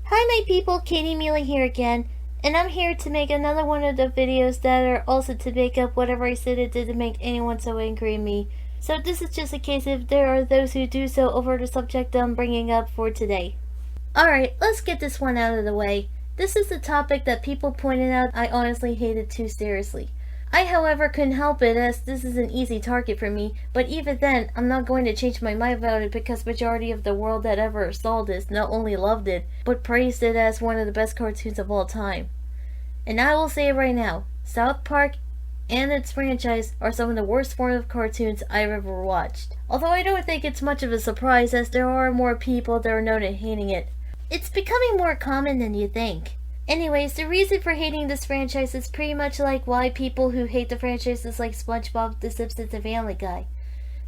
Hi my people, Katie Mealy here again, and I'm here to make another one of the videos that are also to make up whatever I said it did to make anyone so angry at me. So this is just a case if there are those who do so over the subject I'm bringing up for today. Alright, let's get this one out of the way. This is a topic that people pointed out I honestly hated too seriously. I, however, couldn't help it as this is an easy target for me, but even then, I'm not going to change my mind about it because majority of the world that ever saw this not only loved it, but praised it as one of the best cartoons of all time. And I will say it right now, South Park and its franchise are some of the worst form of cartoons I've ever watched. Although I don't think it's much of a surprise as there are more people that are known at hating it. It's becoming more common than you think. Anyways, the reason for hating this franchise is pretty much like why people who hate the franchises like SpongeBob, The Simpsons, and Family Guy.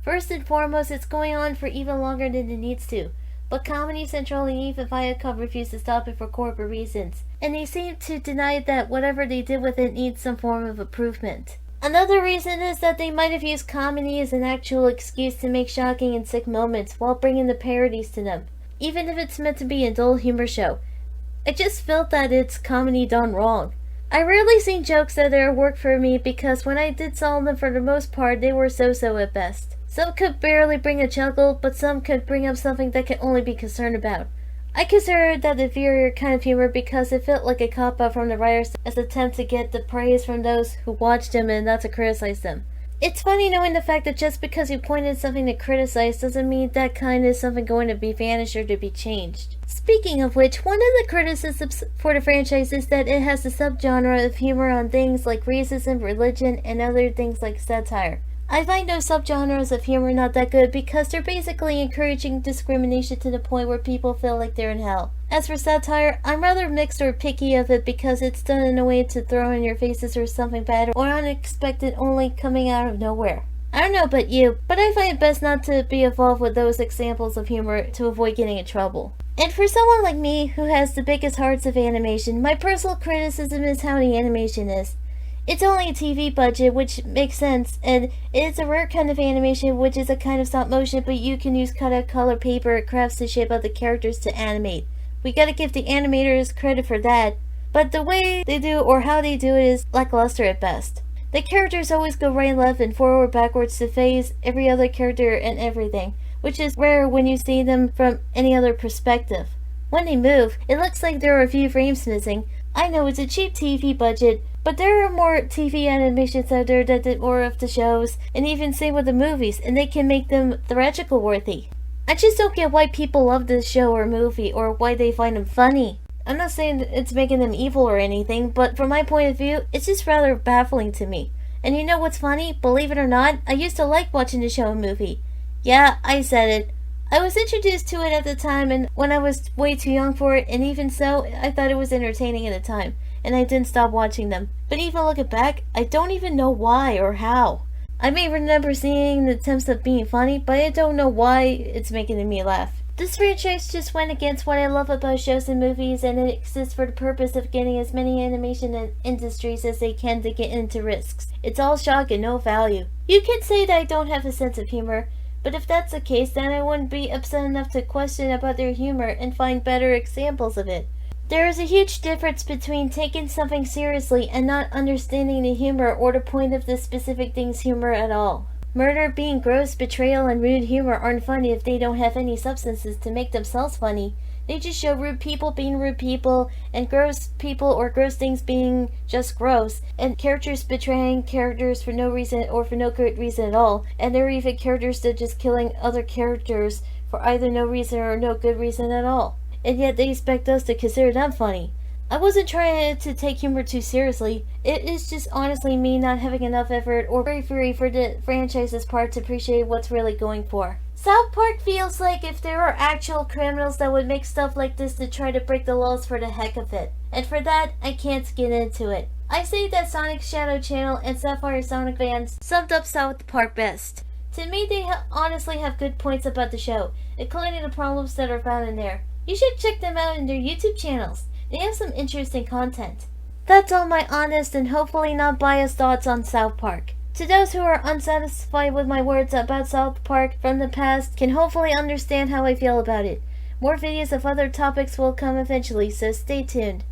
First and foremost, it's going on for even longer than it needs to, but Comedy Central and even Viacom refuse to stop it for corporate reasons, and they seem to deny that whatever they did with it needs some form of improvement. Another reason is that they might have used comedy as an actual excuse to make shocking and sick moments while bringing the parodies to them, even if it's meant to be a dull humor show. I just felt that it's comedy done wrong. I rarely seen jokes that work for me because when I did saw them for the most part they were so-so at best. Some could barely bring a chuckle, but some could bring up something that can only be concerned about. I considered that the inferior kind of humor because it felt like a cop-out from the writers as an attempt to get the praise from those who watched them and not to criticize them. It's funny knowing the fact that just because you pointed something to criticize doesn't mean that kind is something going to be vanished or to be changed. Speaking of which, one of the criticisms for the franchise is that it has a subgenre of humor on things like racism, religion, and other things like satire. I find those subgenres of humor not that good because they're basically encouraging discrimination to the point where people feel like they're in hell. As for satire, I'm rather mixed or picky of it because it's done in a way to throw in your faces or something bad or unexpected only coming out of nowhere. I don't know about you, but I find it best not to be involved with those examples of humor to avoid getting in trouble. And for someone like me who has the biggest hearts of animation, my personal criticism is how the animation is. It's only a TV budget, which makes sense, and it's a rare kind of animation which is a kind of stop motion, but you can use cutout color paper or crafts to shape out the characters to animate. We gotta give the animators credit for that, but the way they do or how they do it is lackluster at best. The characters always go right and left and forward backwards to phase every other character and everything, which is rare when you see them from any other perspective. When they move, it looks like there are a few frames missing. I know it's a cheap TV budget, but there are more TV animations out there that did more of the shows, and even same with the movies, and they can make them theatrical worthy. I just don't get why people love this show or movie, or why they find them funny. I'm not saying it's making them evil or anything, but from my point of view, it's just rather baffling to me. And you know what's funny? Believe it or not, I used to like watching the show and movie. Yeah, I said it. I was introduced to it at the time and when I was way too young for it, and even so, I thought it was entertaining at the time, and I didn't stop watching them. But even looking back, I don't even know why or how. I may remember seeing the attempts of being funny, but I don't know why it's making me laugh. This franchise just went against what I love about shows and movies, and it exists for the purpose of getting as many animation industries as they can to get into risks. It's all shock and no value. You could say that I don't have a sense of humor, but if that's the case, then I wouldn't be upset enough to question about their humor and find better examples of it. There is a huge difference between taking something seriously and not understanding the humor or the point of the specific thing's humor at all. Murder, being gross, betrayal, and rude humor aren't funny if they don't have any substances to make themselves funny. They just show rude people being rude people, and gross people or gross things being just gross, and characters betraying characters for no reason or for no good reason at all, and there are even characters that are just killing other characters for either no reason or no good reason at all. And yet they expect us to consider them funny. I wasn't trying to take humor too seriously. It is just honestly me not having enough effort or bravery for the franchise's part to appreciate what's really going for. South Park feels like if there are actual criminals that would make stuff like this to try to break the laws for the heck of it. And for that, I can't get into it. I say that Sonic Shadow Channel and Sapphire Sonic fans summed up South Park best. To me, they honestly have good points about the show, including the problems that are found in there. You should check them out in their YouTube channels. They have some interesting content. That's all my honest and hopefully not biased thoughts on South Park. To those who are unsatisfied with my words about South Park from the past can hopefully understand how I feel about it. More videos of other topics will come eventually, so stay tuned.